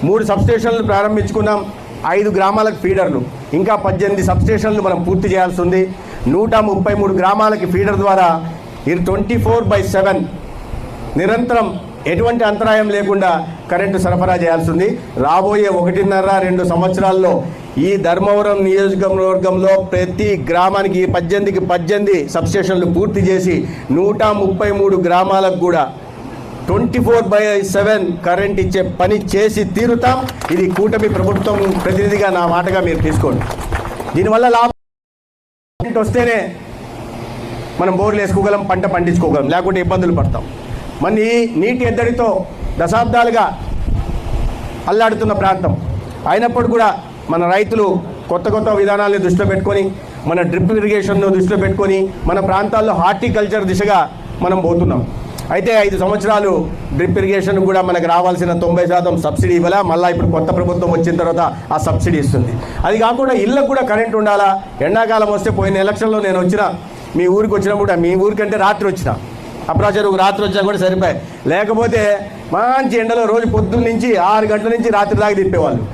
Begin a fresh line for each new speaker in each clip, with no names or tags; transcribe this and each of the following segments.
3 సబ్స్టేషన్లు ప్రారంభించుకున్నాం, 5 గ్రామాలకు ఫీడర్లు, ఇంకా 18 సబ్స్టేషన్లు మనం పూర్తి చేయాల్సి ఉంది. 133 గ్రామాలకి ఫీడర్ ద్వారా 24/7 నిరంతరం ఎటువంటి అంతరాయం లేకుండా కరెంటు సరఫరా చేయాల్సి ఉంది. రాబోయే 1.5-2 సంవత్సరాల్లో ఈ ధర్మవరం నియోజకవర్గంలో ప్రతి గ్రామానికి 18 సబ్స్టేషన్లు పూర్తి చేసి 133 గ్రామాలకు కూడా 24/7 కరెంట్ ఇచ్చే పని చేసి తీరుతాం. ఇది కూటమి ప్రభుత్వం ప్రతినిధిగా నా మాటగా మీరు తీసుకోండి. దీనివల్ల లాభం వస్తేనే మనం బోర్లు వేసుకోగలం, పంట పండించుకోగలం, లేకుంటే ఇబ్బందులు పడతాం. మన నీటి ఎద్దడితో దశాబ్దాలుగా అల్లాడుతున్న ప్రాంతం అయినప్పుడు కూడా మన రైతులు కొత్త విధానాలను దృష్టిలో పెట్టుకొని, మన డ్రిప్ ఇరిగేషన్ను దృష్టిలో పెట్టుకొని మన ప్రాంతాల్లో హార్టికల్చర్ దిశగా మనం పోతున్నాం. అయితే 5 సంవత్సరాలు డ్రిప్ ఇరిగేషన్ కూడా మనకు రావాల్సిన 90% సబ్సిడీ ఇవ్వాలా. మళ్ళీ ఇప్పుడు కొత్త ప్రభుత్వం వచ్చిన తర్వాత ఆ సబ్సిడీ ఇస్తుంది. అది కాకుండా ఇళ్ళకు కూడా కరెంట్ ఉండాలా. ఎండాకాలం వస్తే పోయిన ఎలక్షన్లో నేను మీ ఊరికి వచ్చినప్పుడు, మీ ఊరికంటే రాత్రి వచ్చిన, అప్రాచరుకు రాత్రి వచ్చినా కూడా సరిపోయి, లేకపోతే మంచి ఎండలో రోజు పొద్దున్న నుంచి 6 గంటల నుంచి రాత్రి దాకా తిప్పేవాళ్ళు.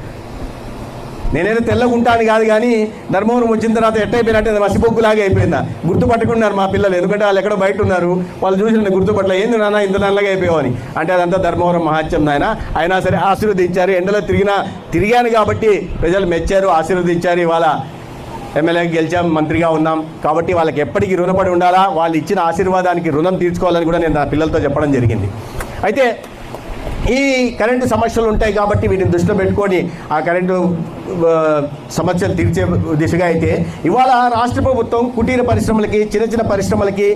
నేనైతే తెల్లగా ఉంటాను కాదు, కానీ ధర్మవరం వచ్చిన తర్వాత ఎట్టయిపోయినట్టు మసిబొగ్గులాగా అయిపోయిందా, గుర్తుపట్టుకున్నారు మా పిల్లలు. ఎందుకంటే వాళ్ళు ఎక్కడో బయట ఉన్నారు, వాళ్ళు చూసిన గుర్తుపట్టలే, ఏంది నాన్న ఇంత నల్లగా అయిపోయావని. అంటే అదంతా ధర్మవరం మహాత్యం నాయన. అయినా సరే ఆశీర్వదించారు. ఎండలో తిరిగాను కాబట్టి ప్రజలు మెచ్చారు, ఆశీర్వదించారు. ఇవాళ ఎమ్మెల్యేకి గెలిచాం, మంత్రిగా ఉన్నాం కాబట్టి వాళ్ళకి ఎప్పటికీ రుణపడి ఉండాలా. వాళ్ళు ఇచ్చిన ఆశీర్వాదానికి రుణం తీర్చుకోవాలని కూడా నేను నా పిల్లలతో చెప్పడం జరిగింది. అయితే ఈ కరెంటు సమస్యలు ఉంటాయి కాబట్టి వీటిని దృష్టిలో పెట్టుకొని ఆ కరెంటు సమస్యలు తీర్చే దిశగా అయితే ఇవాళ రాష్ట్ర ప్రభుత్వం కుటీర పరిశ్రమలకి, చిన్న పరిశ్రమలకి